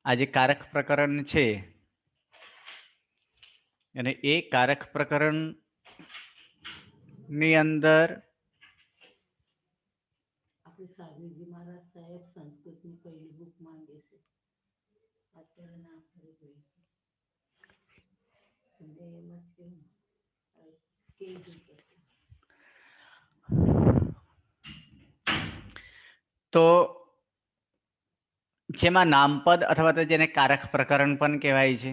આ જે કારક પ્રકરણ છે અને એ કારક પ્રકરણ ની અંદર આપણે સાગરીજી મહારાજ સાહેબ સંસ્કૃતની પહેલી બુક માંગે છે. અત્યારે ના ફરી ગઈ છે એમાં કેવી રીતે તો જેમાં નામપદ અથવા તો જેને કારક પ્રકરણ પણ કહેવાય છે,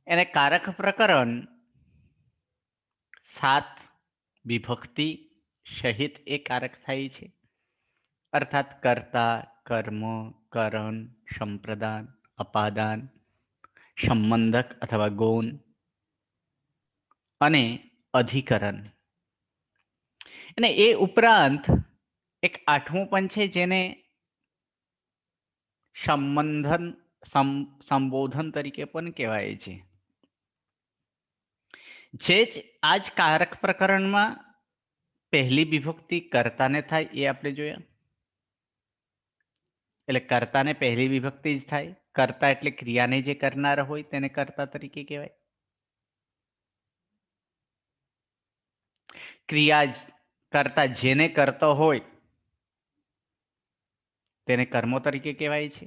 એને કારક પ્રકરણ 7 વિભક્તિ સહિત એ કારક થાય છે. અર્થાત કર્તા, કર્મ, કરણ, સંપ્રદાન, અપાદાન, સંબંધક અથવા ગૌણ અને અધિકરણ. અને એ ઉપરાંત એક 8મું પણ છે જેને સંબોધન તરીકે પણ કહેવાય છે. જે જ આ જ કારક પ્રકરણમાં પહેલી વિભક્તિ કર્તાને થાય એ આપણે જોયા. એટલે કર્તાને પહેલી વિભક્તિ જ થાય. કર્તા એટલે ક્રિયાને જે કરનાર હોય તેને કર્તા તરીકે કહેવાય. ક્રિયા કરતા જેને કરતો હોય તેને કર્મો તરીકે કહેવાય છે.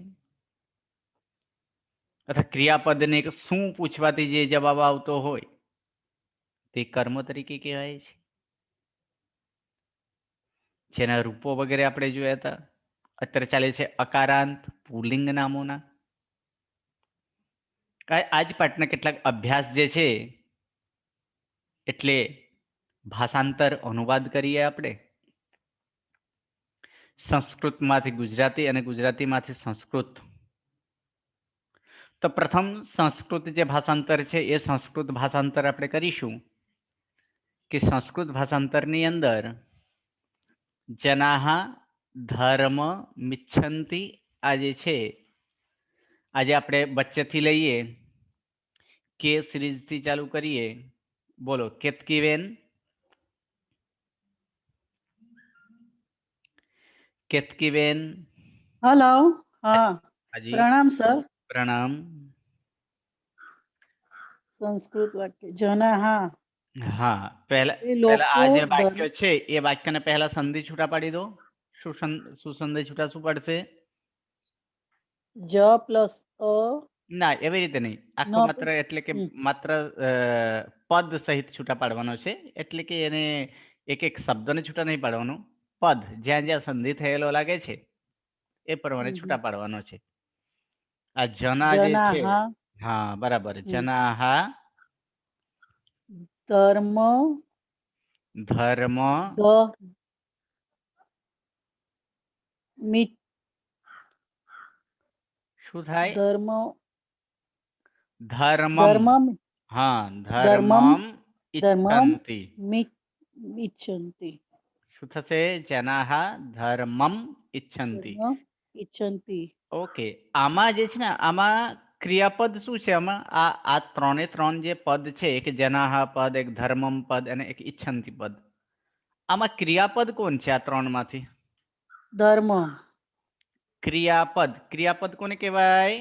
અથવા ક્રિયાપદને શું પૂછવાથી જે જવાબ આવતો હોય તે કર્મ તરીકે કહેવાય છે. જેના રૂપો વગેરે આપણે જોયા હતા. અત્યારે ચાલે છે અકારાંત પુલ્લિંગ નામોના. આજ પાઠના કેટલાક અભ્યાસ જે છે એટલે ભાષાંતર અનુવાદ કરીએ આપણે. સંસ્કૃતમાંથી ગુજરાતી અને ગુજરાતીમાંથી સંસ્કૃત. તો પ્રથમ સંસ્કૃત જે ભાષાંતર છે એ સંસ્કૃત ભાષાંતર આપણે કરીશું કે સંસ્કૃત ભાષાંતરની અંદર જનાહ ધર્મ મિચ્છન્તિ આ જે છે આજે આપણે બચ્ચેથી લઈએ કે સિરીઝથી ચાલુ કરીએ. બોલો કેતકીબેન. કેતકીબેન. હેલો. હા, હાજી પ્રણામ સર. પ્રણામ. સંસ્કૃત વાક્ય જનાહા. હા, પહેલા એ આ લોકો જે વાક્ય છે એ વાક્યને પહેલા સંધિ છૂટા પાડી દો. શું સંધિ છૂટા શું પડશે? જ પ્લસ અ. ના, એવી રીતે નહીં. ન આખું માત્ર એટલે કે માત્ર પદ સહિત છૂટા પાડવાનો છે. એટલે કે એને એક એક શબ્દને છૂટા નહીં પાડવાનો. પદ જ્યાં જ્યાં સંધિ થયેલો લાગે છે એ પ્રમાણે છૂટા પાડવાનો છે. આ જના જે છે, જનાહા હા બરાબર, જનાહા ધર્મ ધર્મ મિત શું થાય? ધર્મ ધર્મમ. ધર્મમ હા, ધર્મમ ધર્મમ ધર્મમ ઇચ્છન્તિ. ઇચ્છન્તિ. શું થશે? જનાહા ધર્મમ ઇચ્છન્તિ. ધર્મ ઇચ્છન્તિ. ઓકે. આમાં જે છે ને, આમાં ક્રિયાપદ શું છે? આમાં આ ત્રણે ત્રણ જે પદ છે, એક જનાહા પદ, એક ધર્મમ પદ અને એક ઇચ્છન્તિ પદ, આમાં ક્રિયાપદ કોણ છે આ ત્રણમાંથી? ધર્મ. ક્રિયાપદ. ક્રિયાપદ કોને કહેવાય?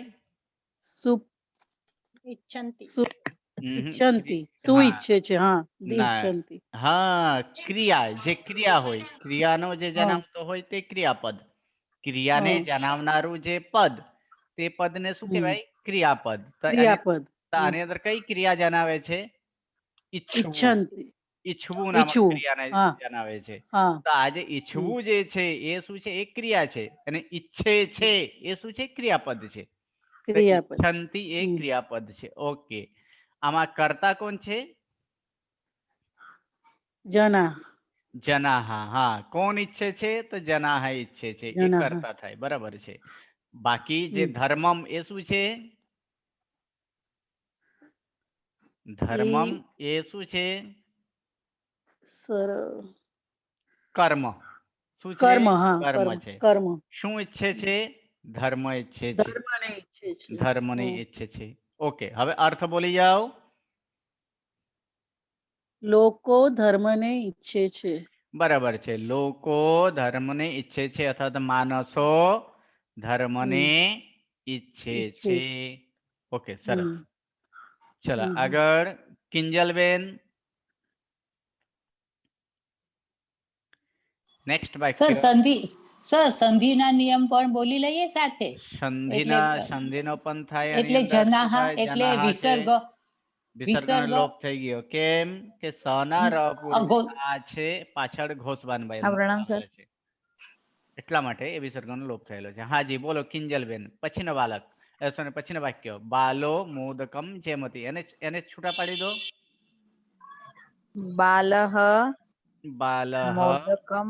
સુપ ઈચ્છન્તિ. ઇચ્છન્તિ. શું હા ઈચ્છે છે? હા, ના, ઇચ્છન્તિ. હા, ક્રિયા જે ક્રિયા હોય, ક્રિયાનો જે હા જનાવતો હોય તે ક્રિયાપદ. ક્રિયાને હા જણાવનારું જે પદ તે પદને શું કહેવાય? ક્રિયાપદ. તો ક્રિયાપદ. આની અંદર કઈ ક્રિયા જણાવે છે? ઈચ્છવું. ઇચ્છન્તિ. ઈચ્છવું નામક ઈચ્છવું. ક્રિયાને હા જણાવે છે. હા. તો આ જે ઈચ્છવું જે છે એ શું છે? એ ક્રિયા છે. અને ઈચ્છે છે એ શું છે? ક્રિયાપદ છે. તો ક્રિયાપદ. ઈચ્છન્તિ એ ક્રિયાપદ છે. ઓકે. આમાં કર્તા કોણ છે? જના. જનાહા. હા, કોણ ઈચ્છે છે? તો જનાહા ઈચ્છે છે. એ જનાહા. કર્તા થાય. બરાબર છે. બાકી જે ધર્મમ એ શું છે? ધર્મમ એ શું છે? સર કર્મ. શું છે? કર્મ. હા, કર્મ કર્મ છે. કર્મ. શું ઈચ્છે છે? ધર્મ ઈચ્છે છે. ધર્મને ઈચ્છે છે. ધર્મને ઈચ્છે છે. ઓકે. હવે અર્થ બોલી જાઓ. લોકો ધર્મને ઈચ્છે છે. બરાબર છે. લોકો ધર્મને ઈચ્છે છે અથવા તો માણસો ધર્મને ઈચ્છે ઈચ્છે છે. છે. ઓકે, સરસ. હમ, ચલો હમ. આગળ કિંજલબેન, નેક્સ્ટ સર વાક્ય. સંધિના નિયમ પણ બોલી લઈએ સાથે. સંધિનો પણ થાય. આની એટલે અંદર શું જનાહ થાય? એટલે જનાહ છે. વિસર્ગ વિસર્ગનો લોપ થઈ ગયો. કેમ કે સના ર પૂર્વે આ છે, પાછળ ઘોષવાન પ્રણામ સર. છે, એટલા માટે એ વિસર્ગનો લોપ થયેલો છે. હાજી બોલો કિંજલબેન. પછીનો બાલક પછીનો વાક્ય બાલો મોદકમ જેમતી, એને છૂટા પાડી દો. બાલહ બાલહ મોદકમ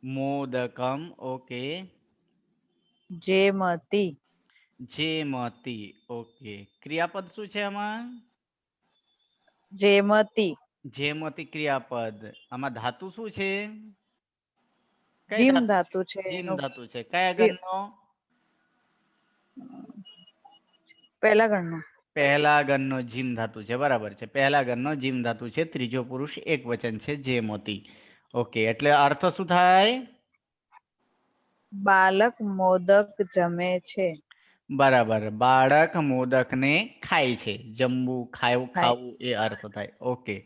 મોદકમ. ઓકે. જેમતી જેમતી. ઓકે. ક્રિયાપદ શું છે આમાં? જેમતી જેમતી ક્રિયાપદ. આમાં ધાતુ શું છે? કઈ જીમ ધાતુ? ધાતુ છે જીમ એનું ધાતુ છે. કયા જીમ ગણનો? પહેલા ગણનો પહેલા ગણનો જીમ ધાતુ છે. બરાબર છે. પહેલા ગણનો જીમ ધાતુ છે. ત્રીજો પુરુષ એક વચન છે, જેમતી. ઓકે, એટલે અર્થ શું થાય? બાલક મોદક જમે છે. બરાબર. બાળક મોદકને ખાય છે. જમવું, ખાય ખાવું એ અર્થ થાય. ઓકે.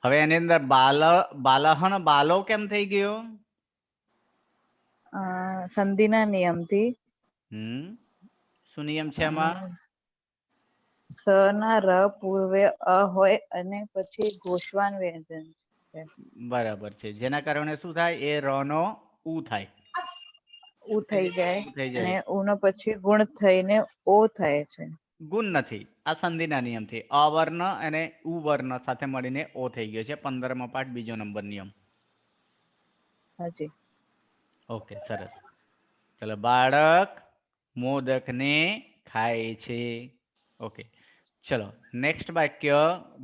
હવે એની અંદર બાલહન બાલો કેમ થઈ ગયો? સંધિના નિયમથી શું નિયમ છે આમાં? સ ના ર પૂર્વે અ હોય અને પછી ઘોષવાન વ્યંજન છે. બરાબર છે. જેના કારણે શું થાય? એ ર નો ઉ થાય. ઉ થઈ જાય ઉ થઈ અને જાય. ઉનો પછી ગુણ થઈને ઓ થાય છે. ગુણ નથી. આ સંધિના નિયમથી અવર્ણ અને ઉવર્ણ સાથે મળીને ઓ થઈ ગયો છે. 15મો પાઠ, બીજો નંબર નિયમ. હાજી. ઓકે, સરસ. ચલો બાળક મોદકને ખાય છે. ઓકે, ચલો નેક્સ્ટ વાક્ય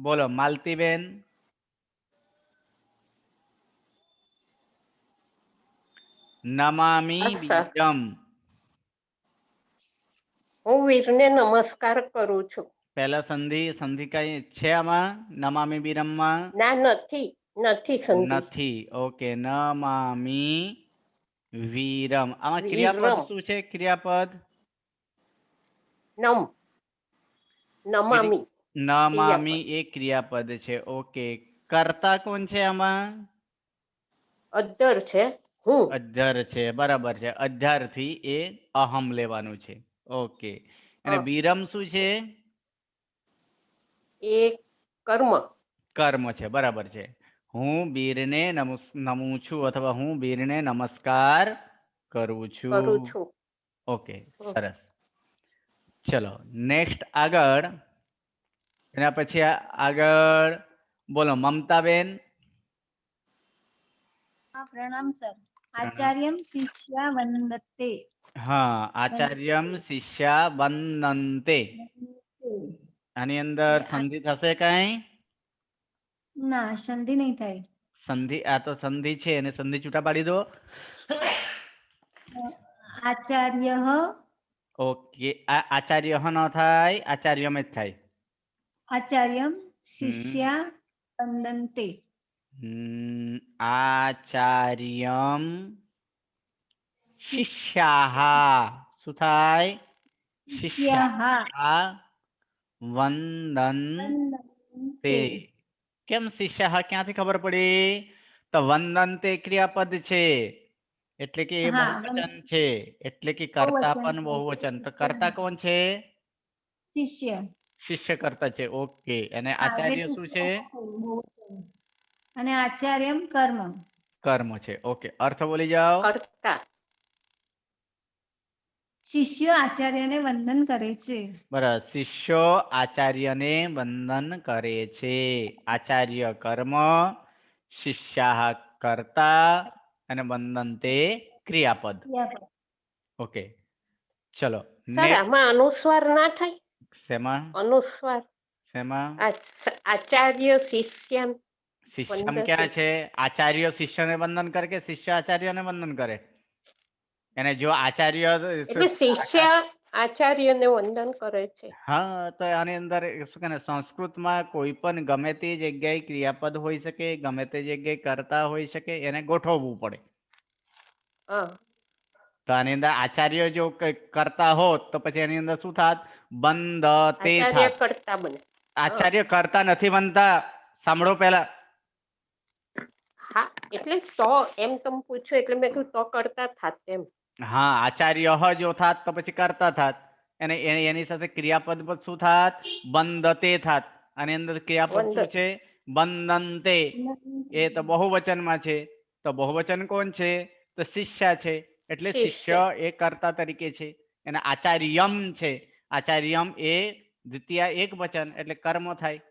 બોલો માલતીબેન. નમામી સર, બીજમ. હું વીરને નમસ્કાર કરું છું. પહેલા સંધિ કઈ છે આમાં? નમામી બીરમમાં ના, નથી સંધિ. નથી. ઓકે, નમામી વીરમ. આમાં ક્રિયાપદ વીરમ શું છે? ક્રિયાપદ નમામી નમામી ક્રિયાપદ. એ ક્રિયાપદ છે. ઓકે, કર્તા કોણ છે આમાં? અદ્ધર છે, હું. અધ્ધર છે. બરાબર છે. અધ્ધારથી એ અહમ લેવાનું છે. ઓકે, અને હા, વિરમ શું છે? એ કર્મ. કર્મ છે. બરાબર છે. હું બીરને નમું છું અથવા હું બીરને નમસ્કાર કરું કરું છું. છું. ઓકે, સરસ. ચલો નેક્સ્ટ આગળ. એના પછી આગળ બોલો મમતાબેન. પ્રણામ સર. આચાર્યમ શિષ્યા વંદતે. હા, આચાર્યમ શિષ્યા વંદન્તે. આની અંદર સંધિ થશે કઈ? ના, સંધિ નહીં થાય. સંધિ, આ તો સંધિ છે, એને સંધિ છૂટા પાડી દો. આચાર્ય ઓકે, આ આચાર્ય ન થાય, આચાર્યમ જ થાય. આચાર્યમ શિષ્યા વંદન્તે. આચાર્યમ શિષ્યાહ. શું થાય? શિષ્યાહ વંદન્તે. કેમ શિષ્યાહ ક્યાંથી ખબર પડી? તો વંદન્તે ક્રિયાપદ છે, એટલે કે એ બહુવચન છે, એટલે કે કર્તા પણ બહુવચન. તો કર્તા કોણ છે? શિષ્ય. શિષ્ય કર્તા છે. ઓકે, અને આચાર્ય શું છે? અને આચાર્યમ કર્મ. કર્મ છે. ઓકે, અર્થ બોલી જાઓ. કર્તા. શિષ્ય આચાર્યને વંદન કરે છે. બરાબર. શિષ્યો આચાર્યને વંદન કરે છે. આચાર્ય કર્મ, શિષ્યા કર્તા અને વંદનતે ક્રિયાપદ. ઓકે, ચલો સર, આમાં અનુસ્વાર ના થાય? શેમાં? અનુસ્વાર. શેમાં? આચાર્ય શિષ્ય શિષ્યમ ક્યાં છે? આચાર્ય શિષ્યને વંદન કરે કે શિષ્ય આચાર્યને વંદન કરે? એને જો આચાર્ય એટલે શિષ્ય આચાર્યને વંદન કરે છે. હા, તો આની અંદર શું કે સંસ્કૃતમાં કોઈ પણ ગમે તે જગ્યાએ ક્રિયાપદ હોઈ શકે, ગમે તે જગ્યાએ કર્તા હોઈ શકે, એને ગોઠવવું પડે. હા. તો આની અંદર આચાર્ય જો કંઈક કરતા હોત તો પછી એની અંદર શું થાત? બંધતે આચાર્ય થાત. કરતા બને. આચાર્ય કરતા નથી બનતા. સાંભળો પહેલા. હા એટલે તો એમ તમે પૂછ્યું એટલે મેં કીધું તો કરતા થાત એમ. હા, આચાર્ય જો થાત તો પછી કરતા થાત. અને એની સાથે ક્રિયાપદ પણ શું થાત? બંધતે થાત. આની અંદર ક્રિયાપદ શું બંધ છે? બંધનતે. એ તો બહુવચનમાં છે. તો બહુવચન કોણ છે? તો શિષ્ય છે. એટલે શિષ્ય. શિષ્ય એ કર્તા તરીકે છે. અને આચાર્યમ છે. આચાર્યમ એ દ્વિતીય એક વચન એટલે કર્મ થાય.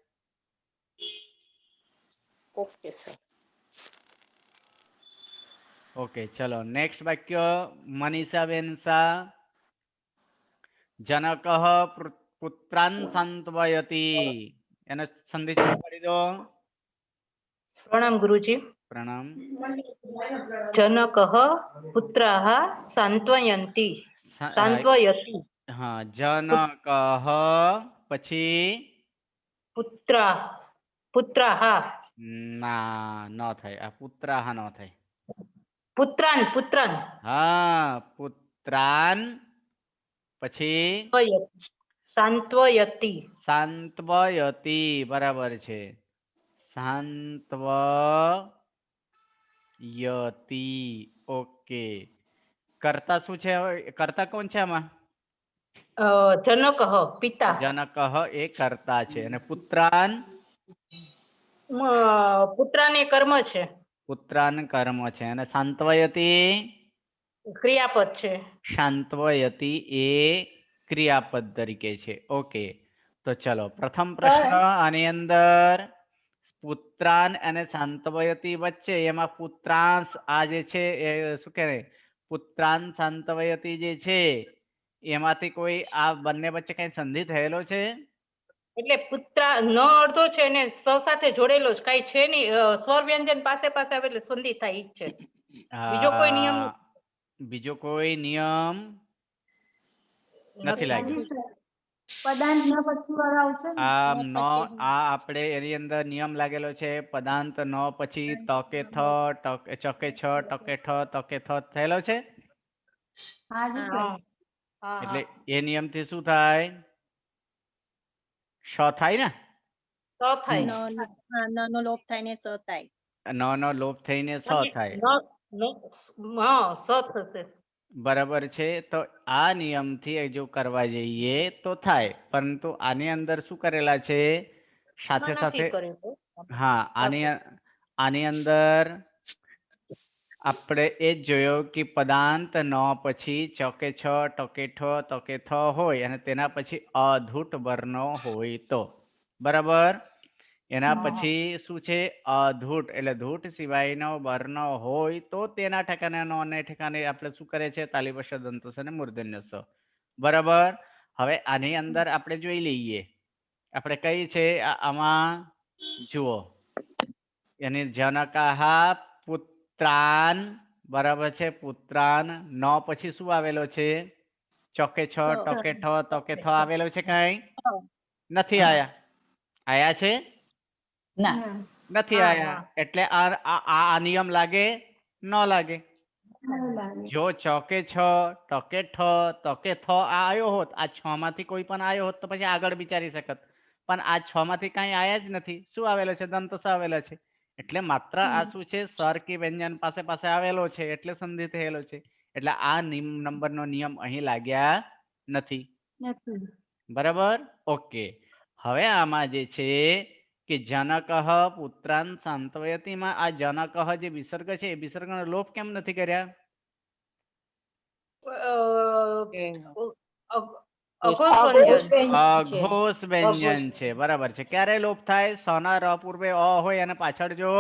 Okay sir. ઓકે, ચલો નેક્સ્ટ વાક્ય મનીષા બેન શાહ. જનક પુત્રાન સાંત્વયતિ. એને સંધિ પાડી દો. પ્રણામ ગુરુજી. પ્રણામ. જનક પુત્રાः સાંત્વયન્તિ. સાંત્વયતિ. હા, જનક પછી પુત્રાः. ના, ન થાય. આ પુત્રાહ ન થાય. પુત્રાન. હા, પુત્રાન પછી સાંત્વયતિ. સાંત્વયતિ. બરાબર છે. સાંત્વયતિ. ઓકે. કર્તા શું છે? કર્તા કોણ છે આમાં? જનક પિતા. જનક એ કર્તા છે. અને પુત્રાન? પુત્રાને કર્મ છે. પુત્રાન કર્મ છે. અને સાંત્વયતિ? ક્રિયાપદ છે. શાંત્વયતિ એ ક્રિયાપદ તરીકે છે. ઓકે, તો ચલો પ્રથમ પ્રશ્ન આની અંદર પુત્રાન અને સાંત્વયતિ વચ્ચે એમાં પુત્રાંશ આ જે છે એ શું કહેવાય? પુત્રાન સાંત્વયતિ જે છે એમાંથી કોઈ આ બંને વચ્ચે કઈ સંધિ થયેલો છે? એટલે પુત્રા ન અડધો છે ને સ સાથે જોડેલો જ કઈ છે નહીં. સ્વર વ્યંજન પાસે પાસે આવે એટલે સંધિ થાય ઈ જ છે. બીજો કોઈ નિયમ બીજો કોઈ નિયમ નથી લાગ્યો. હાજી સર. પદાંત ન પછી વાળો આવશે ને? આ આપણે એની અંદર નિયમ લાગેલો છે. પદાંત ન પછી તકે થ, ચકે છ, ટકે ઠ, તકે થ થયેલો છે. હાજી સર. એટલે એ નિયમથી શું થાય? શ થાય ને? સ થાય. નો લોપ થાય ને ચ થાય. નો લોપ થઈને સ થાય. સ થશે. બરાબર છે. તો આ નિયમથી જો કરવા જઈએ તો થાય, પરંતુ આની અંદર શું કરેલા છે? સાથે સાથે હા, આની અંદર આપણે એ જ જોયો કે પદાંત ન પછી ચકે છ, ટકે ઠ, તકે થ હોય અને તેના પછી અધૂટ વર્ણો હોય તો બરાબર. એના પછી શું છે? અધૂટ એટલે ધૂટ સિવાયનો વર્ણ હોય તો તેના ઠેકાને અને ઠેકાને આપણે શું કરે છે? તાલિપશ, દંતસ અને મૂર્ધન્ય સ. બરાબર. હવે આની અંદર આપણે જોઈ લઈએ. આપણે કઈ છે આમાં જુઓ. એની જનકાહા પુત્રાન. બરાબર છે. પુત્રાન ન પછી શું આવેલો છે? ચોકે છ, ટકે ઠ, તકે થ આવેલો છે. કઈ નથી આયા? આયા છે? ના. નથી આયા. એટલે આ નિયમ લાગે? ન લાગે. જો ચોકે છ, ટકે ઠ, તકે થ આ આવ્યો હોત, આ છ માંથી કોઈ પણ આવ્યો હોત તો પછી આગળ વિચારી શકત. પણ આ છ માંથી કઈ આયા જ નથી. શું આવેલો છે? દંતસ આવેલો છે. એટલે માત્ર આ શું છે? સ્વર કે વ્યંજન પાસે પાસે આવેલો છે એટલે સંધિ થયેલો છે. એટલે આ નંબરનો નિયમ અહીં લાગ્યા નથી. બરાબર. ઓકે. હવે આમાં જે છે કે જનક પુત્રાન સાંત્વયતિમાં આ જનક જે વિસર્ગ છે એ વિસર્ગનો લોપ કેમ નથી કર્યા? અઘોષ વ્યંજન છે. બરાબર છે. ક્યારે લોપ થાય? સના ર પૂર્વે અ હોય અને પાછળ જો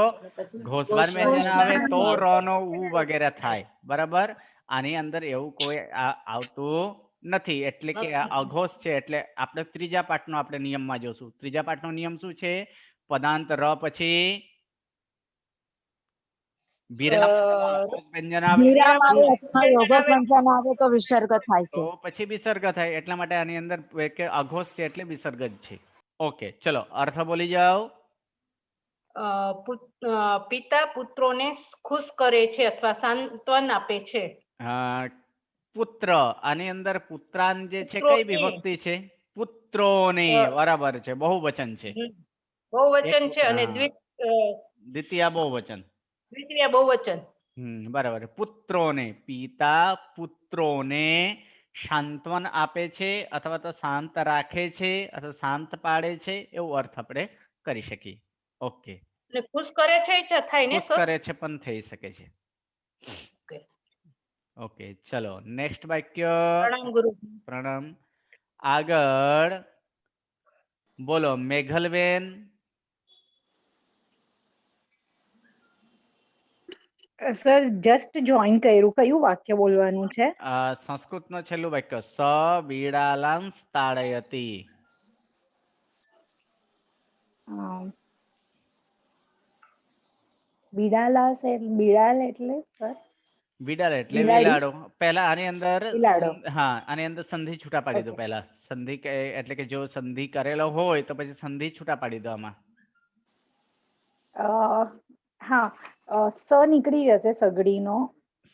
ઘોષવાન વ્યંજન આવે તો ર નો ઉ વગેરે થાય. બરાબર. આની અંદર એવું કોઈ આવતું નથી. એટલે કે આ અઘોષ છે. એટલે આપણે ત્રીજા પાઠનો આપણે નિયમમાં જોશું. ત્રીજા પાઠનો નિયમ શું છે? પદાંત ર પછી તો પછી વિસર્ગ થાય. એટલા માટે આની અંદર અઘોષ છે એટલે વિસર્ગ જ છે. ઓકે, ચલો અર્થ બોલી જાઓ. પિતા પુત્રોને ખુશ કરે છે અથવા સાંત્વન આપે છે. પુત્ર, આની અંદર પુત્રાન જે છે કઈ પુત્રોને. વિભક્તિ છે? પુત્રોને, બરાબર છે, બહુવચન છે. બહુવચન એક, છે અને હા, દ્વિતીય બહુવચન. દ્વિતીય બહુવચન. બરાબર. પુત્રોને, પિતા પુત્રોને સાંત્વન આપે છે અથવા તો શાંત રાખે છે અથવા શાંત પાડે છે, એવો અર્થ આપણે કરી શકીએ. ઓકે. અને ખુશ કરે છે થાય ને ખુશ સર? કરે છે પણ થઈ શકે છે. ઓકે. ઓકે, ચલો નેક્સ્ટ વાક્ય. પ્રણામ ગુરુજી. પ્રણામ. આગળ બોલો મેઘલબેન. સર જસ્ટ જોઈન કર્યું, કયું વાક્ય બોલવાનું છે? સંસ્કૃતનો છેલ્લું વાક્ય સ બીડાલાંસ તાડયતી. બિડાલ એટલે સર? બિડાલ એટલે બિલાડી? બિલાડો. પહેલા આની અંદર બિલાડો. હા, આની અંદર સંધિ છૂટા પાડી દો. Okay. પહેલા સંધિ એટલે કે જો સંધિ કરેલો હોય તો પછી સંધિ છૂટા પાડી દો આમાં. હા, સ નીકળી જશે સગડીનો.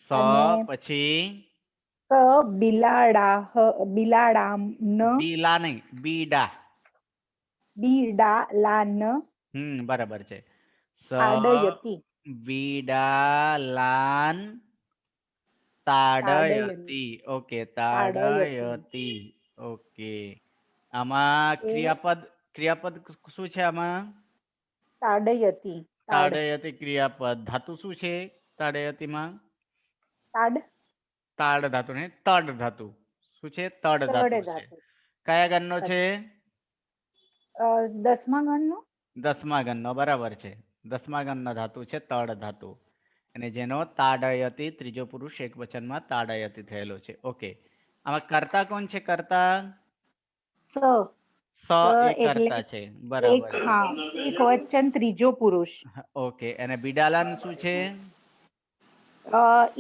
સ અને પછી સ બિલાડામ બીલા નહીં, બીડા. બીડાલાન બરાબર છે. સ તાડયતી. બીડાલાન તાડયતી. ઓકે, તાડયતી. ઓકે. આમાં ક્રિયાપદ શું છે? આમાં તાડયતી. તાડયતી ક્રિયાપદ. ધાતુ શું છે તાડયતીમાં? તાડ. તાડ ધાતુ ને તડ ધાતુ. શું છે? તડ ધાતુ છે. ધાતુ. કયા ગણનો છે? 10મા ગણનો. 10મા ગણનો, બરાબર છે. 10મા ગણનો ધાતુ છે તડ ધાતુ, અને જેનો તાડયતી ત્રીજો પુરુષ એકવચનમાં તાડયતી થયેલો છે. ઓકે. આમાં કર્તા કોણ છે? કર્તા સ. સ એ કર્તા છે, બરાબર. એક વચન ત્રીજો પુરુષ. ઓકે. અને બિડાલાન શું છે?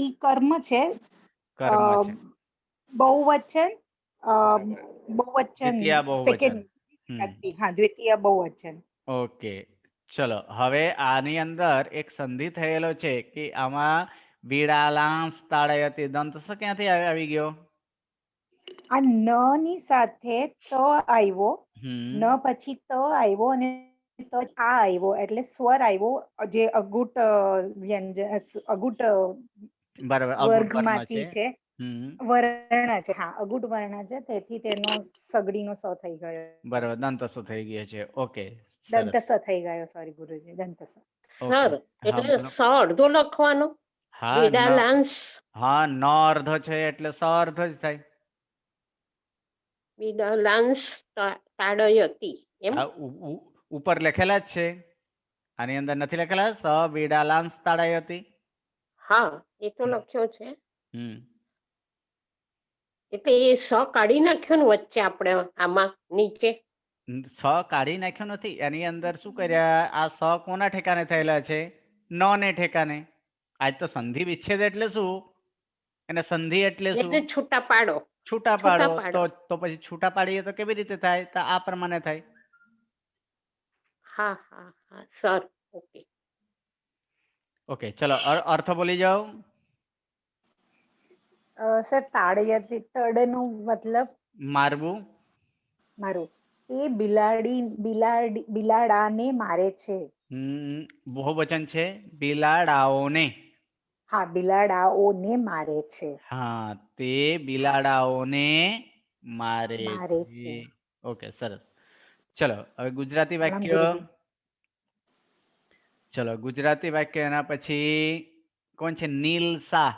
ઈ કર્મ છે. કર્મ છે. બહુવચન. દ્વિતીય બહુવચન. સેકન્ડ વ્યક્તિ. હા, દ્વિતીય બહુવચન. ઓકે, ચલો હવે આની અંદર એક સંધિ થયેલો છે કે આમાં બિડાલાંસ તાડયતી દંત સ ક્યાંથી આવી ગયો? આ ન ની સાથે ત આવ્યો, ન પછી ત આવ્યો અને ત આ આવ્યો એટલે સ્વર આવ્યો, જે અગુટ વ્યંજન અગુટ બરાબર, વર્ગમાંથી છે. વર્ણ છે. હા, અગુટ વર્ણ છે, તેથી તેનો સગડીનો સ થઈ ગયો. બરાબર, દંત સ થઈ ગયો છે. ઓકે, દંત સ થઈ ગયો. સોરી ગુરુજી, દંત સ. સર એટલે સ અડધો લખવાનો. હા, બિડાલાંસ. હા, ન અર્ધ છે એટલે સ અર્ધ જ થાય. બિડાલાંસ તાડયતી એમ. ઉપર લખેલા જ છે. આની અંદર નથી લખેલા સ બિડાલાંસ તાડયતી? હા, એ તો લખ્યો છે. હમ એટલે એ સ કાઢી નાખ્યો ને વચ્ચે આપણે આમાં નીચે. સ કાઢી નાખ્યો નથી. એની અંદર શું કર્યા? આ સ કોના ઠેકાને થયેલા છે? ન ને ઠેકાને. આજ તો સંધિ વિચ્છેદ એટલે શું? અને સંધિ એટલે શું? એટલે છૂટા પાડો. છૂટા પાડો. તો પછી છૂટા પાડીએ તો કેવી રીતે થાય? તો આ પ્રમાણે થાય. હા હા હા સર. ઓકે. ઓકે, ચલો અર્થ બોલી જાઓ. સર, તાડયતી તડનો મતલબ મારવું. મારું. એ બિલાડાને મારે છે. બહુવચન છે. બિલાડાઓને. હા, બિલાડાઓને મારે છે. હા, તે બિલાડાઓને મારે છે. ઓકે, સરસ. ચલો હવે ગુજરાતી પ્રણામ વાક્ય. ગુરુજી. ચલો ગુજરાતી વાક્ય. એના પછી કોણ છે? નીલસા.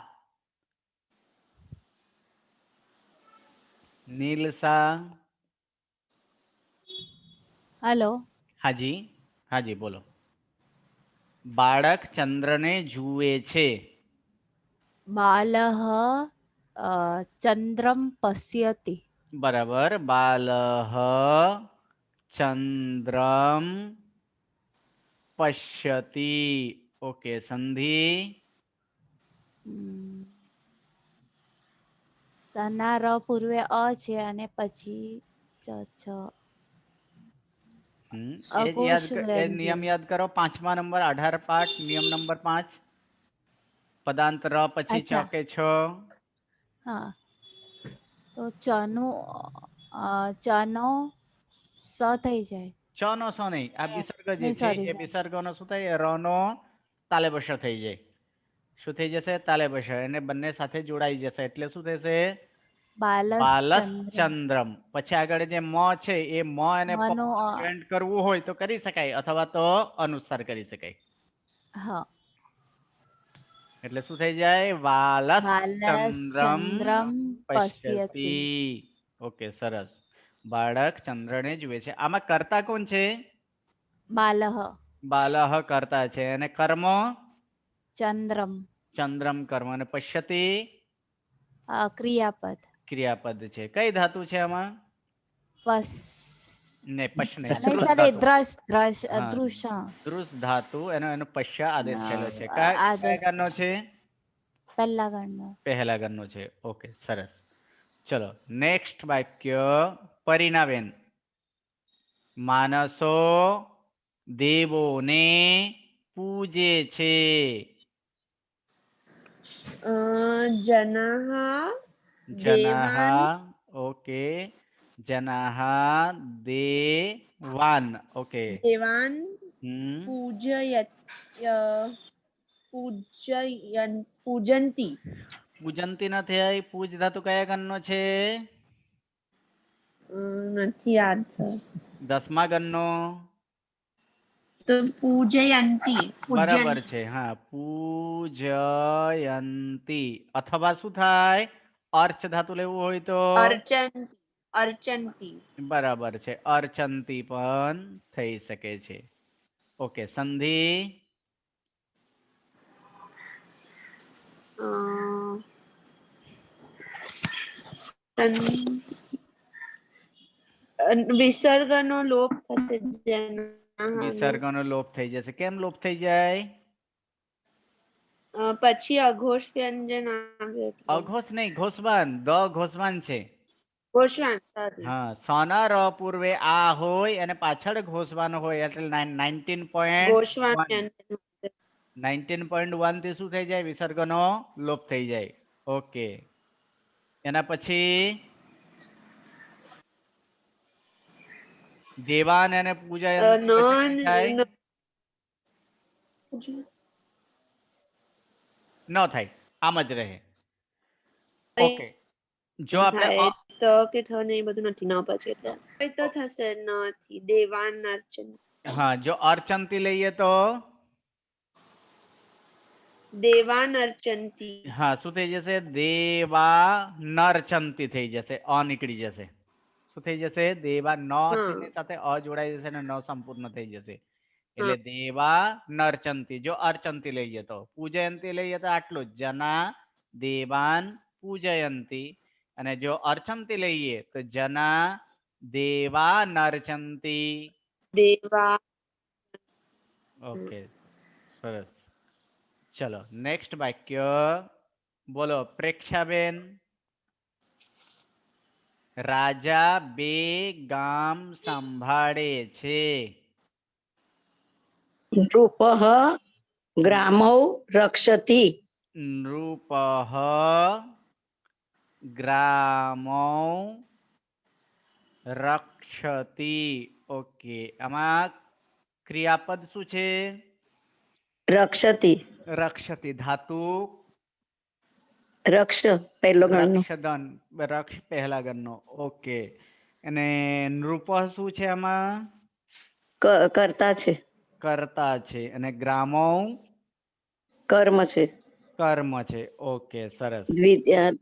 નીલસા. હેલો. હાજી, હાજી, બોલો. બાળક ચંદ્રને જુએ છે. બાલઃ ચંદ્રમ પશ્યતિ. બરાબર. બાલઃ ચંદ્રમ પશ્યતિ. ઓકે, સંધિ સના ર પૂર્વે અ છે અને પછી ચ છ. એ નિયમ યાદ કરો. 5મા નંબર 18 પાઠ, નિયમ નંબર 5. પદાંત ર પછી ચોકે છ. હા, તો ચનું ચનો સ થઈ જાય. ચ નો સો નહીં, આ વિસર્ગ જે નહીં, છે sorry, એ વિસર્ગનો શું થાય? ર નો તાલેબશ થઈ જાય. શું થઈ જશે? તાલેબશ. એને બંને સાથે જોડાઈ જશે એટલે શું થશે? બાલસ બાલસ ચંદ્ર. ચંદ્રમ. પછી આગળ જે મ છે એ મ અને પ મનો જોઈન્ટ કરવું હોય તો કરી શકાય અથવા તો અનુસાર કરી શકાય. હા. એટલે શું થઈ જાય? વાલસ બાલસ ચંદ્રમ ચંદ્રમ પશ્યતિ. પશ્યતિ. ઓકે, સરસ. બાળક ચંદ્રને જુએ છે. આમાં કર્તા કોણ છે? બાલહ બાલહ કર્તા છે અને કર્મ ચંદ્રમ ચંદ્રમ કર્મ અને પશ્યતિ ક્રિયાપદ. ક્રિયાપદ છે. કઈ ધાતુ છે આમાં? પસ ને પશ નહીં, નહીં ધ્રુસ sorry, ધાતુ. દ્રશ દ્રશ હા, દૃશ ધ્રુસ ધાતુ એનો પશ્ય આદેશ થયેલો છે. આદેશ. કયા ગણનો છે? પહેલા ગણનો. પહેલા ગણનો છે. ઓકે, સરસ. ચલો નેક્સ્ટ વાક્ય પરિણાબેન. માનસો દેવોને પૂજે છે. જનાહ જનાહ. ઓકે, જનાહ દેવાન. ઓકે. દેવાન હમ. પૂજંતી. પૂજંતી નથી આવી. પૂજ ધાતુ કયા ગણનો છે? નથી યાદ સર. 10મા ગણનો. તો પૂજયંતી. બરાબર છે. હા, પૂજયંતી. અથવા શું થાય? અર્ચ ધાતુ લેવું હોય તો અર્ચંતી. અર્ચંતી. બરાબર છે. અર્ચંતી પણ થઈ શકે છે. ઓકે, સંધિ. વિસર્ગનો લોપ થશે. જનાહ વિસર્ગનો લોપ થઈ જશે. કેમ લોપ થઈ જાય? પછી અઘોષ વ્યંજન આવે એટલે. અઘોષ નહીં, ઘોષવાન. દ ઘોષવાન છે. ઘોષવાન. sorry. હા, સોના ર પૂર્વે આ હોય અને પાછળ ઘોષવાન હોય એટલે 19.1 ઘોષવાન વ્યંજન. 19.1 થી શું થઈ જાય? વિસર્ગનો લોપ થઈ જાય. ઓકે, એના પછી દેવાન અને પૂજા ન થાય, આમ જ રહે. ઓકે, જો આપણે તો કે થ ને એ બધું નથી ન પછી એટલે તો થશે. નથી દેવાન અર્ચન. હા, જો અર્ચંતી લઈએ તો દેવાન અર્ચંતી. હા, શું થઈ જશે? દેવા નરચંતી થઈ જશે. અ નીકળી જશે. શું થઈ જશે? દેવા ન ની સાથે અ જોડાઈ જશે અને ન સંપૂર્ણ થઈ જશે. એટલે દેવા નરચંતી. જો અર્ચંતી લઈએ તો, પૂજયંતી લઈએ તો આટલું જ. જના દેવાન પૂજયંતી. અને જો અર્ચંતી લઈએ તો જના દેવા નરચંતી. દેવા. ઓકે, સરસ. ચલો નેક્સ્ટ વાક્ય બોલો પ્રેક્ષાબેન. રાજા 2 ગામ સંભાળે છે. નૃપઃ ગ્રામૌ રક્ષતિ. નૃપઃ ગ્રામૌ રક્ષતિ. ઓકે, આમાં ક્રિયાપદ શું છે? રક્ષતિ. રક્ષતિ ધાતુ રક્ષ પહેલો ગણનો. રક્ષદન. રક્ષ પહેલા ગણનો. ઓકે, અને નૃપ શું છે આમાં? કરતા છે. કર્તા છે. અને ગ્રામો કર્મ છે. કર્મ છે. ઓકે, સરસ.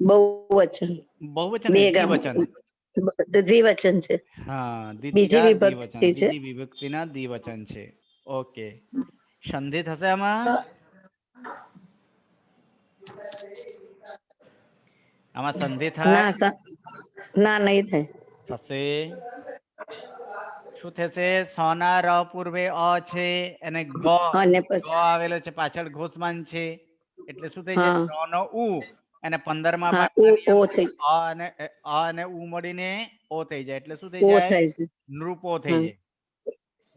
બહુવચન. બહુવચન બે ગામ. દ્વિવચન. દ્વિવચન છે. હા, બીજી દ્વિતીય દ્વિવચન. વિભક્તિ છે. બીજી વિભક્તિના દ્વિવચન છે. ઓકે, સંધિ થશે આમાં? આમાં સંધિ થાય? ના, નહીં થાય. થશે. શું થશે? સોના ર પૂર્વે અ છે અને ગ આવેલો છે, પાછળ ઘોષવાન છે એટલે શું થઈ જાય? ર નો ઉ અને 15મા ભાગના અને ઉ મળીને ઓ થઈ જાય એટલે શું થઈ જાય? નૃપો થઈ જાય.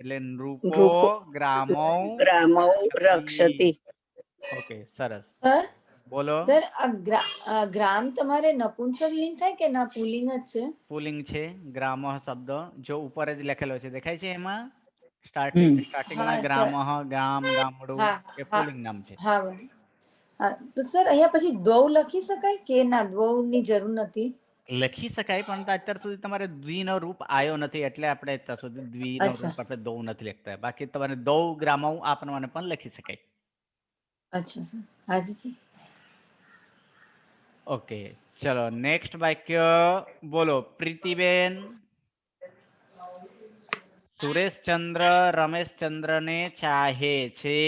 એટલે નૃપો ગ્રામો રક્ષતિ. ઓકે, સરસ. બોલો. સર ગ્રામ તમારે નપુંસક લિંગ થાય કે ના પુલ્લિંગ જ છે? પુલિંગ છે. ગ્રામ શબ્દ જો ઉપર જ લખેલો છે દેખાય છે એમાં સ્ટાર્ટિંગમાં હા, ગ્રામ સર. ગામ ગામડું હા એ હા પુલિંગ નામ છે. હા તો સર અહીંયા પછી દ્વૌ લખી શકાય કે ના દ્વૌ ની જરૂર નથી? લખી શકાય પણ અત્યાર સુધી તમારે દ્વિનો રૂપ આવ્યો નથી એટલે આપણે અત્યાર સુધી દ્વિનો અચ્છા રૂપ આપણે દૌ નથી લખતા. બાકી તમારે દૌ ગ્રામઉ આ પ્રમાણે પણ લખી શકાય. અચ્છા સર. હાજી સર. ઓકે ચલો નેક્સ્ટ વાક્ય બોલો. પ્રીતિબેન સુરેશચંદ્ર રમેશચંદ્રને ચાહે છે.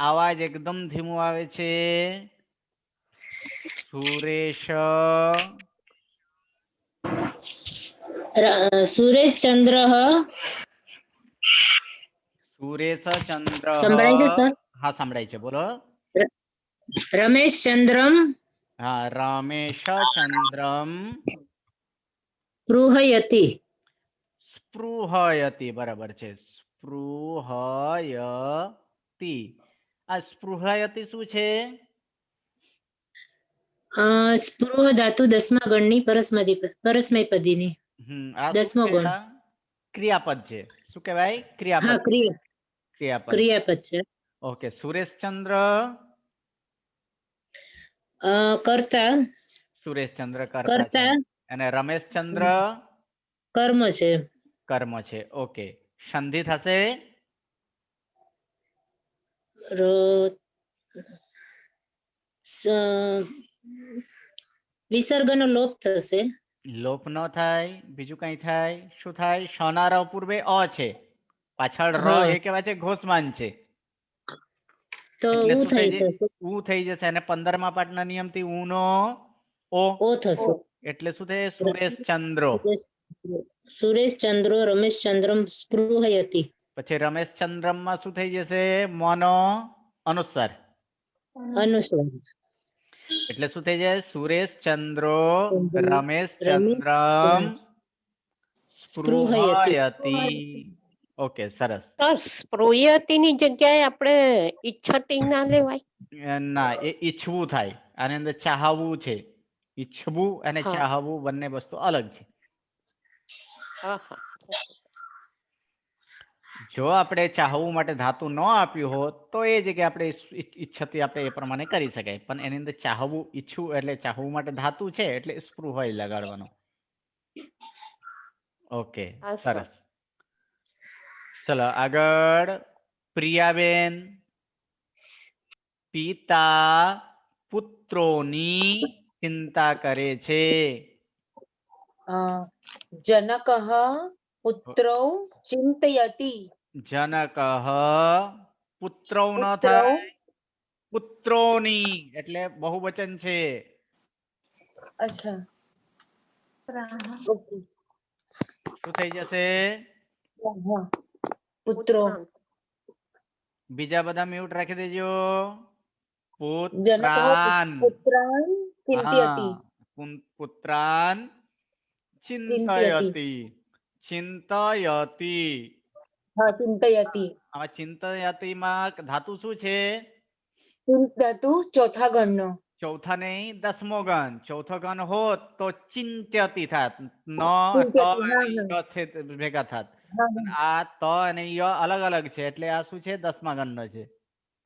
અવાજ એકદમ ધીમું આવે છે. સુરેશ સુરેશચંદ્ર સુરેશચંદ્ર સંભળાય છે સર? હા સંભળાય છે બોલો. રમેશચંદ્રમ હા રમેશચંદ્રમ સ્પૃહયતિ. સ્પૃહયતિ બરાબર છે. સ્પૃહયતિ. આ સ્પૃહયતિ શું છે? સ્પૃહ ધાતુ 10મા ગણની પરસ્મયપદીની આ શું 10મો ગણ. ક્રિયાપદ છે. શું કહેવાય? ક્રિયાપદ. હા ક્રિયાપદ. ક્રિયાપદ છે. ઓકે સુરેશચંદ્ર કર્તા. સુરેશચંદ્ર કર્તા છે અને રમેશચંદ્ર કર્મ છે. કર્મ છે. ઓકે સંધિ થશે. વિસર્ગનો લોપ થશે. લોપ ન થાય. બીજું કઈ થાય? શું થાય? શનારા પૂર્વે અ છે, પાછળ ર હા એ કહેવાય છે ઘોષમાન છે. તો એટલે ઉ શું થઈ થઈ જશે. ઉ થઈ જશે અને 15મા પાઠના નિયમથી ઉ નો ઓ ઓ થશે. એટલે શું થાય? સુરેશચંદ્ર. સુરેશચંદ્રો રમેશચંદ્રમ સ્પૃહયતિ. પછી રમેશચંદ્રમાં શું થઈ જશે? મનો અનુસ્વાર. અનુસ્વાર. એટલે શું થઈ જાય? સુરેશચંદ્રો રમેશચંદ્રમ રમેશચંદ્ર સ્પૃહયતિ. સ્પૃહયતિ. ઓકે સરસ. સર સ્પૃહયતિની જગ્યાએ આપણે ઈચ્છતી ના લેવાય? ના એ ઈચ્છવું થાય. આની અંદર ચાહવું છે. ઈચ્છવું અને હા ચાહવું બંને વસ્તુ અલગ છે. હા હા જો આપણે ચાહવું માટે ધાતુ ન આપ્યું હોત તો એ જગ્યાએ આપણે ઈચ્છતી આપણે એ પ્રમાણે કરી શકાય. પણ એની અંદર ચાહવું ઈચ્છવું એટલે ચાહવું માટે ધાતુ છે એટલે સ્પૃહ લગાડવાનો. ઓકે હા સર. સરસ. ચલો આગળ. પ્રિયાબેન પિતા પુત્રોની ચિંતા કરે છે. જનક પુત્રૌ ચિંતયતિ. જનક પુત્રૌ ન પુત્રૌ થાય, પુત્રોની એટલે બહુવચન છે. અચ્છા ઓકે. શું થઈ જશે? પુત્રો. બીજા બધા મ્યુટ રાખી દેજો. જનક પુત્રાન. પુત્રાન ચિંતયતિ. પુત્રાન ચિંતયતિ. ચિંતયતિ. હા ચિંતયતિ. આ ચિંતયતિમાં ધાતુ શું છે? ધાતુ ચોથા ગણનો. ચોથા નહીં, 10મો ગણ. ચોથો ગણ હોત તો ચિંત્યતિ થાત. ન ત ચિંતયતિ. હા અને હા ય ભેગા થાત. હા પણ હા. આ ત અને ય અલગ અલગ છે એટલે આ શું છે? 10મા ગણનો છે.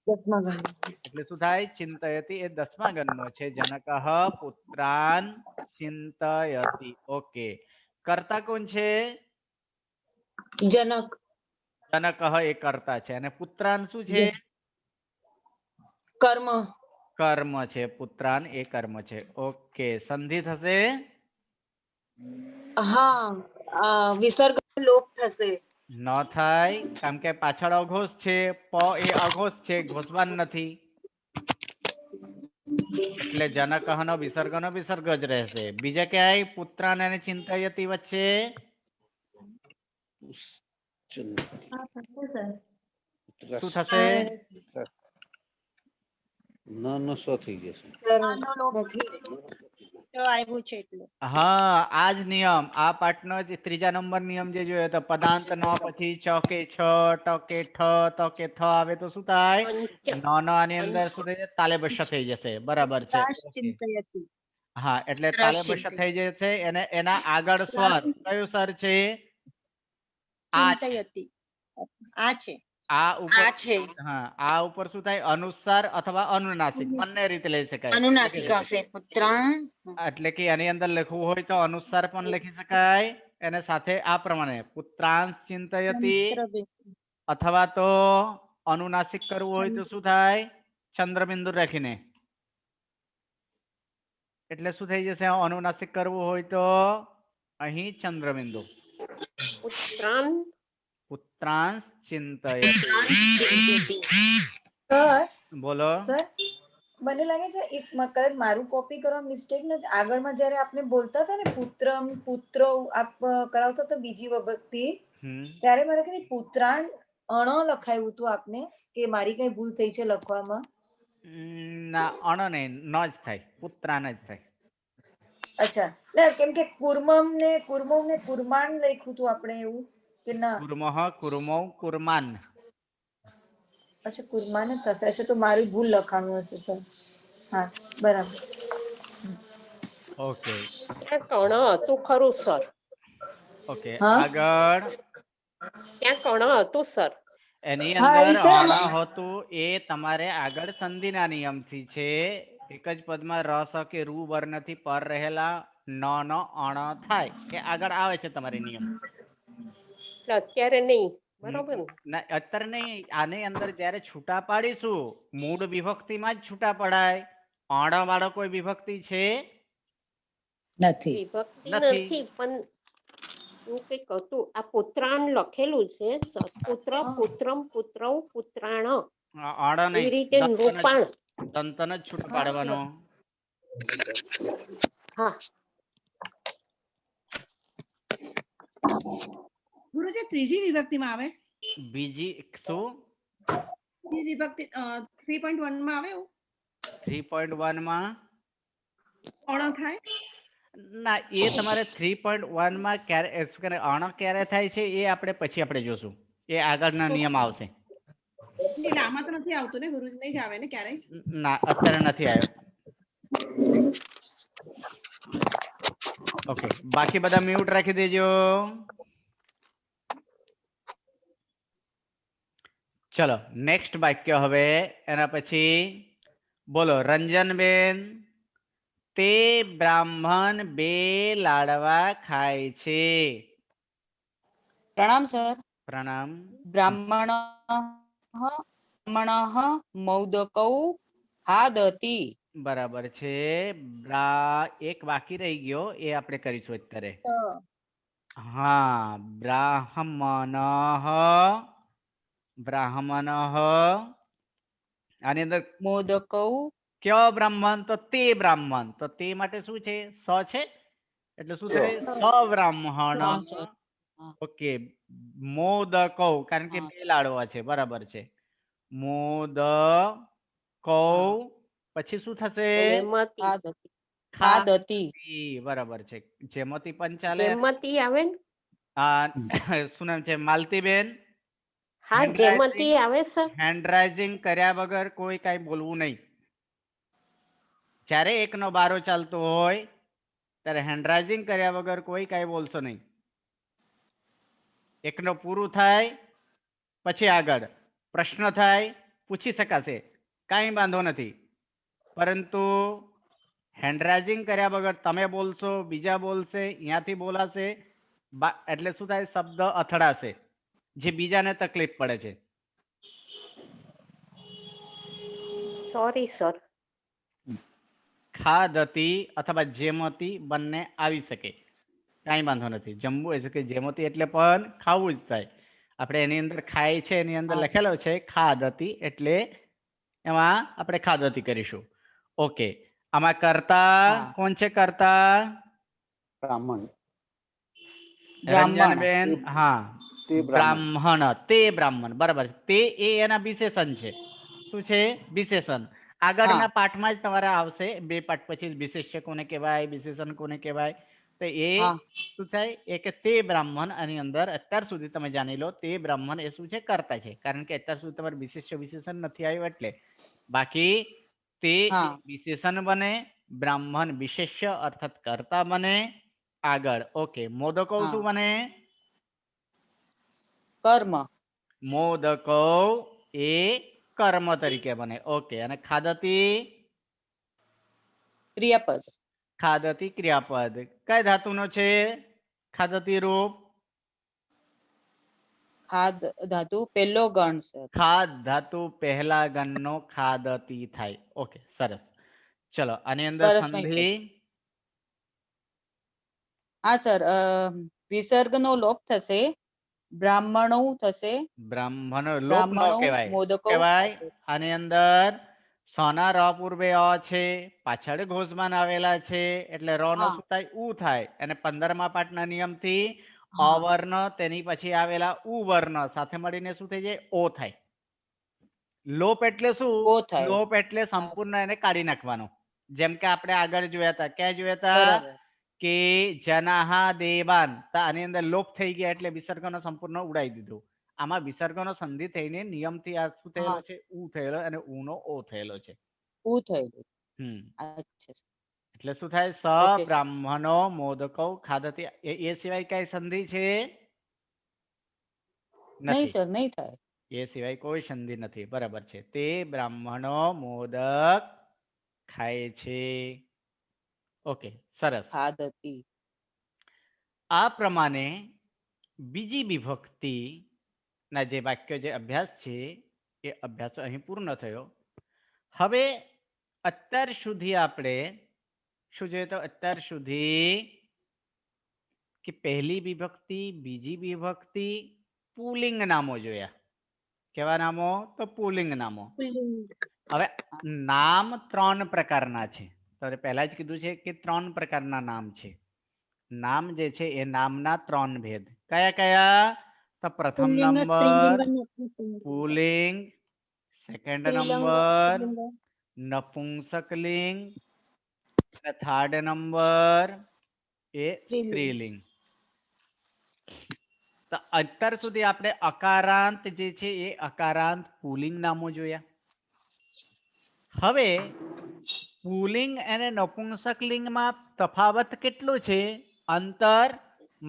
10મા ગણનો. એટલે શું થાય? ચિંતયતિ એ 10મા ગણનો છે. જનક પુત્રાન ચિંતયતિ. ઓકે. કર્તા કોણ છે? જનક. જનક એ કર્તા છે અને પુત્રાન શું છે? કર્મ. કર્મ છે. પુત્રાન એ કર્મ છે. ઓકે સંધિ થશે. હા વિસર્ગ લોપ થશે. ન થાય કારણ કે પાછળ અઘોષ છે. પ એ અઘોષ છે, ઘોષવાન નથી. એટલે જનકનો વિસર્ગનો વિસર્ગ જ રહેશે. બીજા ક્યાંય પુત્રાન અને ચિંતયતિ વચ્ચે હા થશે સર. શું થશે? સર નો લોપ નથી. ટ આવ્યું છે એટલે. હા, આ જ નિયમ, આ પાઠનો જ 3જા નંબર નિયમ જે જોયો તો પદાંત ન પછી ચ કે છ, ટ કે ઠ, ત કે થ આવે તો શું થાય? ન આની અંદર શું થઈ જશે? તાલેબસ્સ થઈ જશે. બરાબર છે. પુત્રાશ ઓકે. ચિંતયતિ. હા, એટલે પુત્રાશ તાલેબસ્સ થઈ જશે અને એના આગળ સ્વર કયો સ્વર છે? આ છે. ચિંતયતિ. આ છે. આ ઉપર આ છે. હા, આ ઉપર શું થાય? અનુસ્વાર અથવા અનુનાસિક બંને રીતે લઈ શકાય. અનુનાસિક હશે. પુત્રાણ. એટલે કે આની અંદર લખવું હોય તો અનુસ્વાર પણ લખી શકાય અને સાથે આ પ્રમાણે પુત્રાંશ ચિંતયતિ, અથવા તો અનુનાસિક કરવું હોય તો શું થાય? ચંદ્રબિંદુ રાખીને. એટલે શું થઈ જશે? અનુનાસિક કરવું હોય તો અહીં ચંદ્રબિંદુ. પુત્રાંશ ચિંતયતિ. સર બોલો. સર મને લાગે છે એક કદાચ મારું કોપી કરવા મિસ્ટેક નથી. આગળમાં જ્યારે આપને બોલતા હતા ને પુત્રમ પુત્ર આપ કરાવતા હતા બીજી વખતે, ત્યારે મને કઈ પુત્રાણ લખાયું હતું આપને, કે મારી કઈ ભૂલ થઈ છે લખવામાં? ના, અણ નહીં, ન જ થાય, પુત્રાન જ થાય. અચ્છા, ના કેમ કે કુર્મમ ને કુરમાન લખ્યું હતું આપણે એવું કે ના? કુર્મઃ, કુર્મૌ, કુર્માન. અચ્છા, કુરમાન જ થશે. અચ્છા, તો મારી ભૂલ લખાણું હશે સર. હા, બરાબર. ઓકે. કણ હતું ખરું સર. ઓકે, આગળ. ત્યાં કણ હતું સર. એની અંદર અણ હતું એ તમારે આગળ સંધિના નિયમથી છે. એક જ પદમાં રસ કે રૂ વર્ણથી પર રહેલા ન નો અણ થાય એ આગળ આવે છે તમારે નિયમ. અત્યારે નહીં, બરોબર ને? ના, અત્યારે નહીં. આની અંદર જયારે છૂટા પાડીશું મૂળ વિભક્તિમાં જ છૂટા પડાય. અણ વાળો કોઈ વિભક્તિ છે? નથી. વિભક્તિ નથી, પણ એવું કઈક હતું. આ પુત્રાણ લખેલું છે. પુત્ર, પુત્રમ, પુત્રૌ, પુત્રાણ. અણ નહીં, એ રીતે રૂપાણ. દંતન જ છૂટું પાડવાનો. હા. ગુરુજી ત્રીજી વિભક્તિમાં આવે? બીજી શું? ત્રીજી વિભક્તિ 3.1 માં આવે એવું? 3.1 માં અણ થાય? ના, એ તમારે 3.1 માં ક્યારે શું કરે અણ ક્યારે થાય છે એ આપણે પછી આપણે જોશું. એ આગળના નિયમ આવશે. એટલે આમાં તો નથી આવતું ને ગુરુજી? નહીં જ આવે ને ક્યારેય? ના, અત્યારે નથી આવ્યો. ઓકે, બાકી બધા મ્યુટ રાખી દેજો. ચલો, નેક્સ્ટ વાક્ય હવે એના પછી બોલો. રંજનબેન, તે બ્રાહ્મણ 2 લાડવા ખાય છે. પ્રણામ સર. પ્રણામ. બ્રાહ્મણ મૌદકૌ ખાદતિ. બરાબર છે. એક બાકી રહી ગયો, એ આપણે કરીશું અત્યારે. હા, બ્રાહ્મણ આની અંદર મોદકૌ. કયો બ્રાહ્મણ? તો તે બ્રાહ્મણ. તો તે માટે શું છે? સ છે, એટલે શું થાય? સબ્રાહ્મણ. ઓકે, મોદકૌ, કારણ કે 2 લાડવા છે. બરાબર છે. મોદકૌ પછી શું થશે? ખાદતિ. બરાબર છે. જેમતી પણ ચાલે. જેમતી આવે ને? શું નામ છે? માલતીબેન. હા, જેમતી આવે સર. હેન્ડરાઇઝિંગ કર્યા વગર કોઈ કઈ બોલવું નહીં. જ્યારે 1 નો બારો ચાલતો હોય ત્યારે હેન્ડરાઇઝિંગ કર્યા વગર કોઈ કઈ બોલશો નહીં. 1 નો પૂરું થાય પછી આગળ પ્રશ્ન થાય, પૂછી શકાશે, કાંઈ વાંધો નથી. પરંતુ હેન્ડરાઇઝિંગ કર્યા વગર તમે બોલશો, બીજા બોલશે, અહીંયાથી બોલાશે, એટલે શું થાય? શબ્દ અથડાશે, જે બીજાને તકલીફ પડે છે. Sorry sir. ખાદતિ અથવા જેમતી બંને આવી શકે, કાંઈ વાંધો નથી. જમવું એટલે કે જેમતી એટલે પણ ખાવું જ થાય. આપણે એની અંદર ખાય છે એની અંદર લખેલો છે ખાદતિ, એટલે એમાં આપણે ખાદતિ કરીશું. ઓકે, આમાં કર્તા કોણ છે? કર્તા બ્રાહ્મણ. રંજનબેન, હા, બ્રાહ્મણ. તે બ્રાહ્મણ. બરાબર. તે એ એના વિશેષણ છે. શું છે? વિશેષણ. આગળના પાઠમાં જ તમારે આવશે 2 પાઠ પછી વિશેષ્ય કોને કહેવાય, વિશેષણ કોને કહેવાય. તો એ શું થાય એ કે તે બ્રાહ્મણ આની અંદર અત્યાર સુધી તમે જાણી લો તે બ્રાહ્મણ એ શું છે કર્તા છે, કારણ કે અત્યાર સુધી તમારે વિશેષ્ય વિશેષણ નથી આવ્યું એટલે. બાકી તે વિશેષણ બને, બ્રાહ્મણ વિશેષ્ય અર્થાત કર્તા બને. આગળ ઓકે મોદકો શું બને? કર્મ. મોદકો એ કર્મ તરીકે બને. ઓકે અને ખાદતી ક્રિયાપદ. ખાદતી ક્રિયાપદ કઈ ધાતુનો છે ખાદતી રૂપ? ખાદ ધાતુ પહેલો ગણ છે. ખાદ ધાતુ પહેલા ગણનો ખાદતી થાય. ઓકે સરસ. ચલો આની અંદર સંધિ. હા સર, વિસર્ગનો લોપ થશે, બ્રાહ્મણો થશે. બ્રાહ્મણો લોપ નો કહેવાય, મોદકો કહેવાય. આની અંદર સોના ર પૂર્વે અ છે, પાછળ ઘોષમાન આવેલા છે એટલે ર નો શું થાય ઉ થાય. અને 15મા પાઠના નિયમથી અવર્ણ તેની પછી આવેલા ઉ વર્ણ સાથે મળીને શું થઈ જાય ઓ થાય. લોપ એટલે શું? લોપ એટલે સંપૂર્ણ એને કાઢી નાખવાનો. જેમ કે આપણે આગળ જોયા હતા, ક્યાં જોયા હતા કે જનાહા દેવાન, આની અંદર લોપ થઈ ગયા એટલે વિસર્ગનો સંપૂર્ણ ઉડાવી દીધો. આમાં વિસર્ગનો સંધિ થઈને નિયમથી આ શું થયેલો છે ઉ થયેલો અને ઉ નો ઓ થયેલો છે. ઉ થયેલો. એટલે શું થાય સ બ્રાહ્મણો મોદકો ખાદતી. એ સિવાય કઈ સંધિ છે? નહીં સર, નહીં થાય. એ સિવાય કોઈ સંધિ નથી. બરાબર છે. તે બ્રાહ્મણો મોદક ખાય છે. ઓકે સરસ. ખાદતી. આ પ્રમાણે બીજી વિભક્તિ ના જે વાક્યો જે અભ્યાસ છે એ અભ્યાસ અહીં પૂર્ણ થયો. હવે અત્યાર સુધી આપણે શું જોઈએ તો અત્યાર સુધી કે પહેલી વિભક્તિ, બીજી વિભક્તિ, પુલ્લિંગ નામો જોયા. કેવા નામો? તો પુલ્લિંગ નામો. હવે નામ 3 પ્રકારના છે. તો પહેલા જ કીધું છે કે 3 પ્રકારના નામ છે. નામ જે છે એ નામના 3 ભેદ. કયા કયા? તો પ્રથમ નંબર પુલ્લિંગ, સેકન્ડ નંબર નપુંસકલિંગ, થર્ડ નંબર એ સ્ત્રીલિંગ. તો અત્યાર સુધી આપણે અકારાંત જે છે એ અકારાંત પુલ્લિંગ નામો જોયા. હવે પુલ્લિંગ અને નપુંસકલિંગમાં તફાવત કેટલો છે? અંતર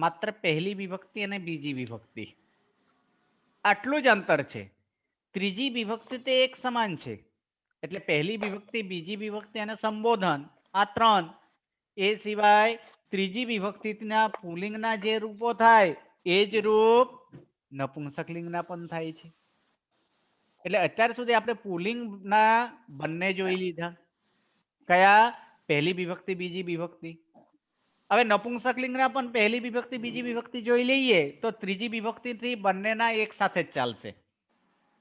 માત્ર પહેલી વિભક્તિ અને બીજી વિભક્તિ, આટલું જ અંતર છે. ત્રીજી વિભક્તિ તે એક સમાન છે. એટલે પહેલી વિભક્તિ, બીજી વિભક્તિ અને સંબોધન આ 3. એ સિવાય ત્રીજી વિભક્તિના પુલ્લિંગના જે રૂપો થાય એ જ રૂપ નપુંસકલિંગના પણ થાય છે. એટલે અત્યાર સુધી આપણે પુલ્લિંગના બંને જોઈ લીધા. કયા? પહેલી વિભક્તિ, બીજી વિભક્તિ. હવે નપુંસકલિંગના પણ પહેલી વિભક્તિ, બીજી વિભક્તિ જોઈ લઈએ તો ત્રીજી વિભક્તિથી બંનેના એક સાથે જ ચાલશે.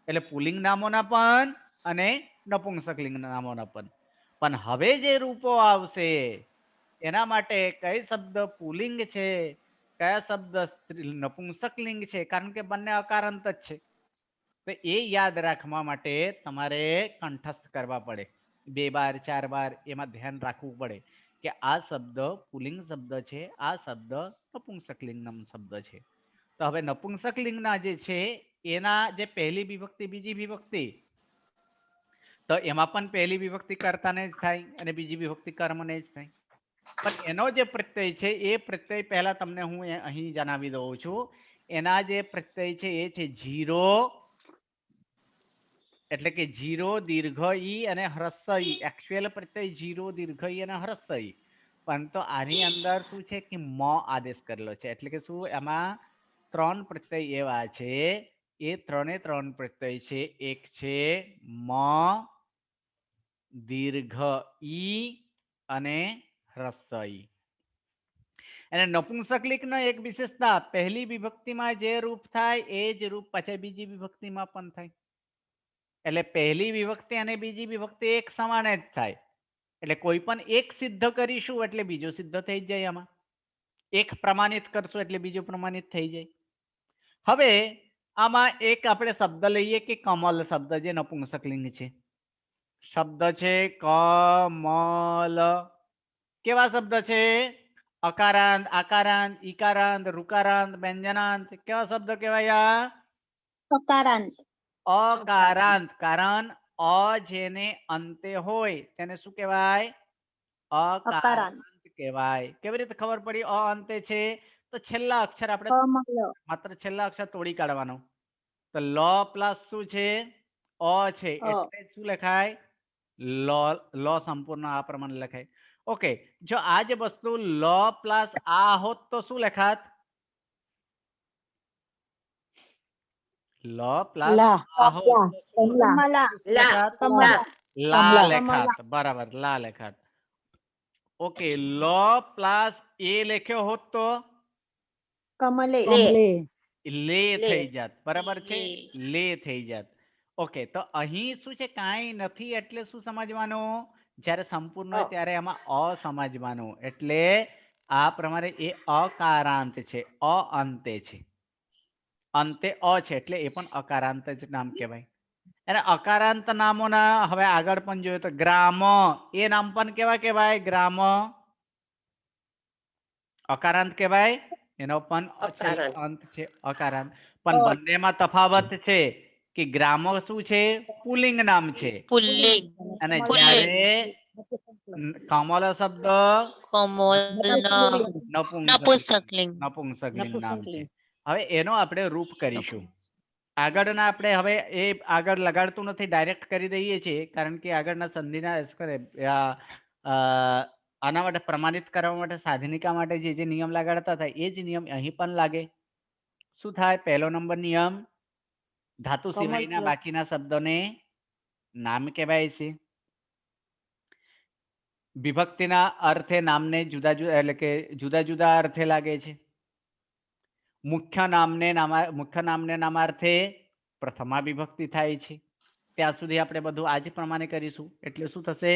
એટલે પુલ્લિંગ નામોના પણ અને નપુંસકલિંગ નામોના પણ. પણ હવે જે રૂપો આવશે એના માટે કઈ શબ્દ પુલ્લિંગ છે, કયા શબ્દ નપુંસકલિંગ છે, કારણ કે બંને અકારાંત જ છે. તો એ યાદ રાખવા માટે તમારે કંઠસ્થ કરવા પડે. 2 વાર 4 વાર એમાં ધ્યાન રાખવું પડે કે આ શબ્દ પુલ્લિંગ શબ્દ છે, આ શબ્દ નપુંસકલિંગનો શબ્દ છે. તો હવે નપુંસકલિંગના જે છે એના જે પહેલી વિભક્તિ, બીજી વિભક્તિ, તો એમાં પણ પહેલી વિભક્તિ કર્તાને જ થાય અને બીજી વિભક્તિ કર્મને જ થાય. પણ એનો જે પ્રત્યય છે એ પ્રત્યય પહેલા તમને હું અહીં જણાવી દઉં છું. એના જે પ્રત્યય છે એ છે જીરો, એટલે કે જીરો, દીર્ઘ ઈ અને હ્રસ્વ ઈ. એક્ચ્યુઅલ પ્રત્યય જીરો, દીર્ઘ ઈ અને હ્રસ્વ ઈ. પણ તો આની અંદર શું છે કે મ આદેશ કરેલો છે. એટલે કે શું એમાં 3 પ્રત્યય એવા છે, એ 3 પ્રત્યય છે. એક છે મ, દીર્ઘ ઈ અને હ્રસ્વ ઈ. અને નપુંસકલિંગનો એક વિશેષતા, પહેલી વિભક્તિમાં જે રૂપ થાય એ જ રૂપ પછી બીજી વિભક્તિમાં પણ થાય. એટલે પહેલી વિભક્તિ અને બીજી વિભક્તિ એક સમાન જ થાય. એટલે કોઈ પણ એક સિદ્ધ કરીશું એટલે બીજું સિદ્ધ થઈ જાય. આમાં એક પ્રમાણિત કરશું એટલે બીજું પ્રમાણિત થઈ જાય. હવે આમાં એક આપણે શબ્દ લઈએ કે કમલ શબ્દ, જે નપુંસકલિંગ છે. શબ્દ છે કમલ. કેવા શબ્દ છે? અકારાંત, આકારાંત, ઈકારાંત, ઋકારાંત, વ્યંજનાંત. કેવા શબ્દ કહેવાય? અકારાંત. અકારાંત. કારણ અ જેને અંતે હોય તેને શું કહેવાય? અકારાંત કહેવાય. કેવી રીતે ખબર પડી અ અંતે છે? તો છેલ્લા અક્ષર આપણે માત્ર છેલ્લા અક્ષર તોડી કાઢવાનો. તો લ પ્લસ શું છે? અ છે એટલે શું લખાય? લ સંપૂર્ણ આ પ્રમાણે લખાય. ઓકે, જો આ જે વસ્તુ લ પ્લસ આ હોત તો શું લખાત? લ પ્લસ આ હોત લા લેખાત. બરાબર, લા લેખાત. ઓકે, લ પ્લસ એ લખ્યો હોત તો લે થઈ જાત. બરાબર છે, લે થઈ જાત. ઓકે, તો અહીં શું છે? કાંઈ નથી એટલે શું સમજવાનું? જ્યારે સંપૂર્ણ હોય ત્યારે એમાં અ સમજવાનું. એટલે આ પ્રમાણે એ અકારાંત છે, અ અંતે છે. અંતે અ છે એટલે એ પણ અકારાંત જ નામ કહેવાય. અને અકારાંત નામોના હવે આગળ પણ જોઈએ તો ગ્રામ, એ નામ પણ કેવા કહેવાય? ગ્રામ અકારાંત કહેવાય. એનો પણ અંત છે અકારાંત. પણ બંનેમાં તફાવત છે કે ગ્રામ શું છે? પુલ્લિંગ નામ છે. અને જ્યારે કમલ શબ્દ નપુંસકલિંગ નામ છે. હવે એનો આપણે રૂપ કરીશું. આગળના આપણે હવે એ આગળ લગાડતું નથી, ડાયરેક્ટ કરી દઈએ છીએ. કારણ કે આગળના સંધિના આના માટે પ્રમાણિત કરવા માટે સાધનિકા માટે જે નિયમ લગાડતા હતા એ જ નિયમ અહીં પણ લાગે. શું થાય? પહેલો નંબર નિયમ, ધાતુ સિવાયના બાકીના શબ્દોને નામ કહેવાય છે. વિભક્તિના અર્થે નામને જુદા જુદા એટલે કે જુદા જુદા અર્થે લાગે છે. મુખ્ય નામને નામાર્થે પ્રથમા વિભક્તિ થાય છે. ત્યાં સુધી આપણે બધું આજ પ્રમાણે કરીશું. એટલે શું થશે?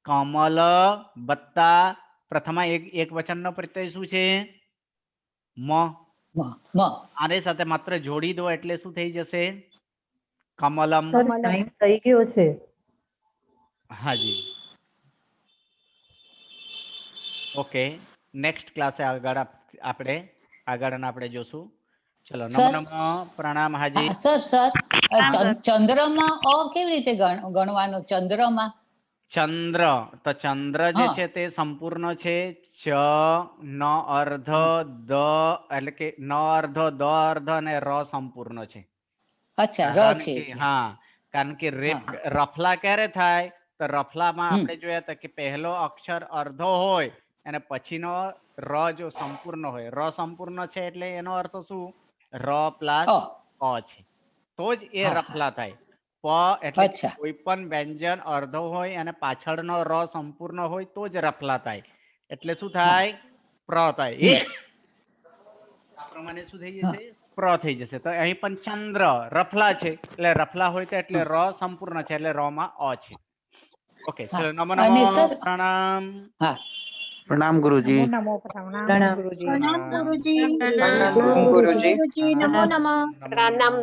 કમલ વત્તા પ્રથમા એક વચનનો પ્રત્યય શું છે? મ. આની સાથે માત્ર જોડી દો એટલે શું થઈ જશે? કમલમ. થઈ ગયો છે. હાજી. ઓકે, નેક્સ્ટ ક્લાસે આપણે જોશું. ચલો, નમો નમઃ, પ્રણામ. હાજી સર ચંદ્રમાં અ કેવી રીતે ગણવાનો? ચંદ્રમાં ચંદ્ર, તો ચંદ્ર જે છે તે સંપૂર્ણ છે. ચ ન અર્ધ દ એટલે કે ન અર્ધ દ અર્ધ અને ર સંપૂર્ણ છે. અચ્છા, ર છે. હા, કારણ કે રફલા ક્યારે થાય? તો રફલામાં આપણે જોયા હતા કે પહેલો અક્ષર અર્ધો હોય અને પછીનો ર જો સંપૂર્ણ હોય. ર સંપૂર્ણ છે એટલે એનો અર્થ શું? ર પ્લસ અ છે તો જ એ રફલા થાય. પ એટલે કોઈ પણ વ્યંજન અર્ધો હોય અને પાછળનો ર સંપૂર્ણ હોય તો જ રફલા થાય. એટલે શું થાય? પ્ર થાય. આ પ્રમાણે શું થઈ જશે? પ્ર થઈ જશે. તો અહીં પણ ચંદ્ર રફલા છે એટલે રફલા હોય તો એટલે ર સંપૂર્ણ છે એટલે ર માં અ છે. ઓકે, ચલો, નમો નમઃ, પ્રણામ. પ્રણામ ગુરુજી. પ્રણામ ગુરુજી. નમો નમઃ. પ્રણામ.